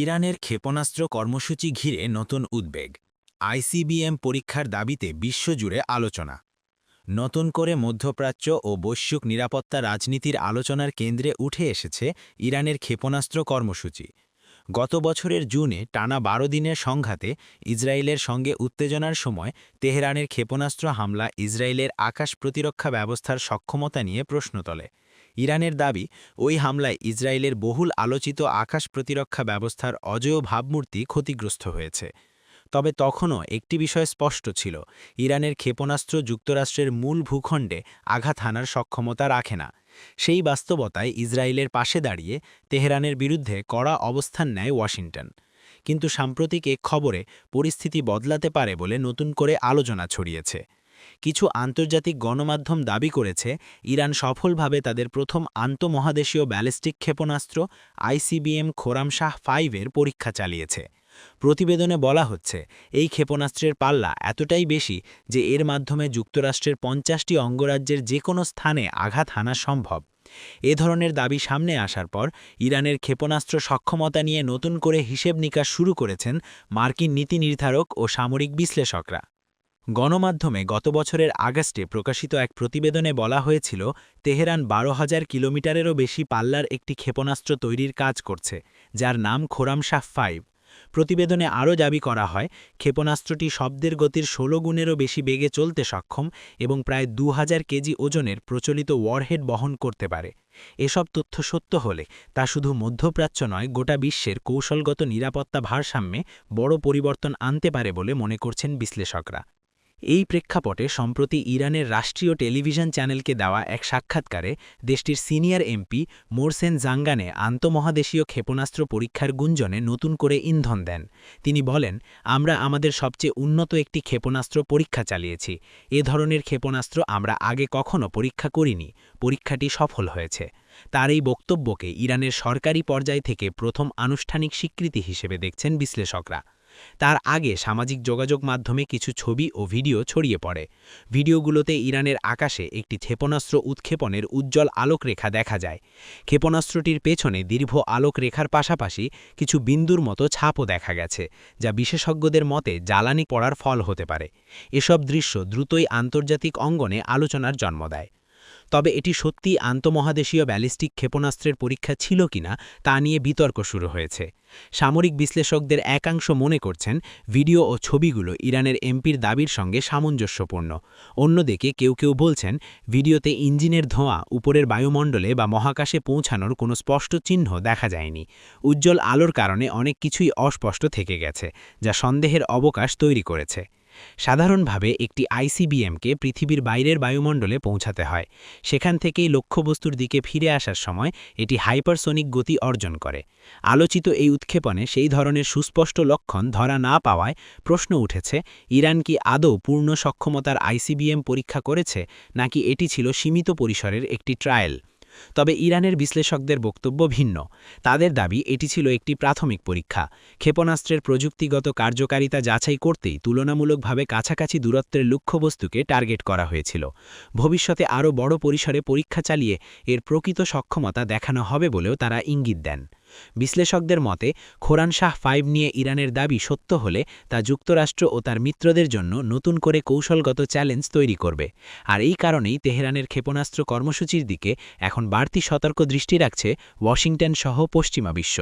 ইরানের ক্ষেপণাস্ত্র কর্মসূচি ঘিরে নতুন উদ্বেগ। আইসিবিএম পরীক্ষার দাবিতে বিশ্বজুড়ে আলোচনা। নতুন করে মধ্যপ্রাচ্য ও বৈশ্বিক নিরাপত্তা রাজনীতির আলোচনার কেন্দ্রে উঠে এসেছে ইরানের ক্ষেপণাস্ত্র কর্মসূচি। গত বছরের জুনে টানা ১২ দিনের সংঘাতে ইসরায়েলের সঙ্গে উত্তেজনার সময় তেহরানের ক্ষেপণাস্ত্র হামলা ইসরায়েলের আকাশ প্রতিরক্ষা ব্যবস্থার সক্ষমতা নিয়ে প্রশ্ন তোলে। ইরানের দাবি, ওই হামলায় ইসরায়েলের বহুল আলোচিত আকাশ প্রতিরক্ষা ব্যবস্থার অজেয় ভাবমূর্তি ক্ষতিগ্রস্ত হয়েছে। তবে তখনও একটি বিষয় স্পষ্ট ছিল, ইরানের ক্ষেপণাস্ত্র যুক্তরাষ্ট্রের মূল ভূখণ্ডে আঘাত হানার সক্ষমতা রাখে না। সেই বাস্তবতায় ইসরায়েলের পাশে দাঁড়িয়ে তেহরানের বিরুদ্ধে কড়া অবস্থান নেয় ওয়াশিংটন। কিন্তু সাম্প্রতিক এক খবরে পরিস্থিতি বদলাতে পারে বলে নতুন করে আলোচনা ছড়িয়েছে। কিছু আন্তর্জাতিক গণমাধ্যম দাবি করেছে, ইরান সফলভাবে তাদের প্রথম আন্তঃমহাদেশীয় ব্যালিস্টিক ক্ষেপণাস্ত্র আইসিবিএম খোরামশাহ 5 এর পরীক্ষা চালিয়েছে। প্রতিবেদনে বলা হচ্ছে, এই ক্ষেপণাস্ত্রের পাল্লা এতটাই বেশি যে এর মাধ্যমে যুক্তরাষ্ট্রের ৫০টি অঙ্গরাজ্যের যে কোনো স্থানে আঘাত হানা সম্ভব। এ ধরনের দাবি সামনে আসার পর ইরানের ক্ষেপণাস্ত্র সক্ষমতা নিয়ে নতুন করে হিসেব নিকাশ শুরু করেছেন মার্কিন নীতি নির্ধারক ও সামরিক বিশ্লেষকরা। গণমাধ্যমে গত বছরের আগস্টে প্রকাশিত এক প্রতিবেদনে বলা হয়েছিল, তেহরান ১২,০০০ কিলোমিটারেরও বেশি পাল্লার একটি ক্ষেপণাস্ত্র তৈরির কাজ করছে, যার নাম খোরামশাহ 5। প্রতিবেদনে আরও দাবি করা হয়, ক্ষেপণাস্ত্রটি শব্দের গতির ১৬ গুণেরও বেশি বেগে চলতে সক্ষম এবং প্রায় ২,০০০ কেজি ওজনের প্রচলিত ওয়ারহেড বহন করতে পারে। এসব তথ্য সত্য হলে তা শুধু মধ্যপ্রাচ্য নয়, গোটা বিশ্বের কৌশলগত নিরাপত্তা ভারসাম্যে বড় পরিবর্তন আনতে পারে বলে মনে করছেন বিশ্লেষকরা। এই প্রেক্ষাপটে সম্প্রতি ইরানের রাষ্ট্রীয় টেলিভিশন চ্যানেলকে দেওয়া এক সাক্ষাৎকারে দেশটির সিনিয়র এমপি মোরসেন জাঙ্গানে আন্তঃমহাদেশীয় ক্ষেপণাস্ত্র পরীক্ষার গুঞ্জনে নতুন করে ইন্ধন দেন। তিনি বলেন, আমরা আমাদের সবচেয়ে উন্নত একটি ক্ষেপণাস্ত্র পরীক্ষা চালিয়েছি। এ ধরনের ক্ষেপণাস্ত্র আমরা আগে কখনো পরীক্ষা করিনি। পরীক্ষাটি সফল হয়েছে। তার এই বক্তব্যকে ইরানের সরকারি পর্যায় থেকে প্রথম আনুষ্ঠানিক স্বীকৃতি হিসেবে দেখছেন বিশ্লেষকরা। তার আগে সামাজিক যোগাযোগ মাধ্যমে কিছু ছবি ও ভিডিও ছড়িয়ে পড়ে। ভিডিওগুলোতে ইরানের আকাশে একটি ক্ষেপণাস্ত্র উৎক্ষেপণের উজ্জ্বল আলোকরেখা দেখা যায়। ক্ষেপণাস্ত্রটির পেছনে দীর্ঘ আলোকরেখার পাশাপাশি কিছু বিন্দুর মতো ছাপও দেখা গেছে, যা বিশেষজ্ঞদের মতে জ্বালানি পড়ার ফল হতে পারে। এসব দৃশ্য দ্রুতই আন্তর্জাতিক অঙ্গনে আলোচনার জন্ম দেয়। তবে এটি সত্যিই আন্তঃমহাদেশীয় ব্যালিস্টিক ক্ষেপণাস্ত্রের পরীক্ষা ছিল কিনা তা নিয়ে বিতর্ক শুরু হয়েছে। সামরিক বিশ্লেষকদের একাংশ মনে করছেন, ভিডিও ও ছবিগুলো ইরানের এমপির দাবির সঙ্গে সামঞ্জস্যপূর্ণ। অন্যদিকে কেউ কেউ বলছেন, ভিডিওতে ইঞ্জিনের ধোঁয়া উপরের বায়ুমণ্ডলে বা মহাকাশে পৌঁছানোর কোনো স্পষ্ট চিহ্ন দেখা যায়নি। উজ্জ্বল আলোর কারণে অনেক কিছুই অস্পষ্ট থেকে গেছে, যা সন্দেহের অবকাশ তৈরি করেছে। সাধারণভাবে একটি আইসিবিএমকে পৃথিবীর বাইরের বায়ুমণ্ডলে পৌঁছাতে হয়। সেখান থেকেই লক্ষ্যবস্তুর দিকে ফিরে আসার সময় এটি হাইপারসোনিক গতি অর্জন করে। আলোচিত এই উৎক্ষেপণে সেই ধরনের সুস্পষ্ট লক্ষণ ধরা না পাওয়ায় প্রশ্ন উঠেছে, ইরান কি আদৌ পূর্ণ সক্ষমতার আইসিবিএম পরীক্ষা করেছে, নাকি এটি ছিল সীমিত পরিসরের একটি ট্রায়াল। তবে ইরানের বিশ্লেষকদের বক্তব্য ভিন্ন। তাদের দাবি, এটি ছিল একটি প্রাথমিক পরীক্ষা। ক্ষেপণাস্ত্রের প্রযুক্তিগত কার্যকারিতা যাচাই করতেই তুলনামূলকভাবে কাছাকাছি দূরত্বের লক্ষ্যবস্তুকে টার্গেট করা হয়েছিল। ভবিষ্যতে আরও বড় পরিসরে পরীক্ষা চালিয়ে এর প্রকৃত সক্ষমতা দেখানো হবে বলেও তারা ইঙ্গিত দেন। বিশ্লেষকদের মতে, খোরামশাহ 5 নিয়ে ইরানের দাবি সত্য হলে তা যুক্তরাষ্ট্র ও তার মিত্রদের জন্য নতুন করে কৌশলগত চ্যালেঞ্জ তৈরি করবে। আর এই কারণেই তেহরানের ক্ষেপণাস্ত্র কর্মসূচির দিকে এখন বাড়তি সতর্ক দৃষ্টি রাখছে ওয়াশিংটন সহ পশ্চিমা বিশ্ব।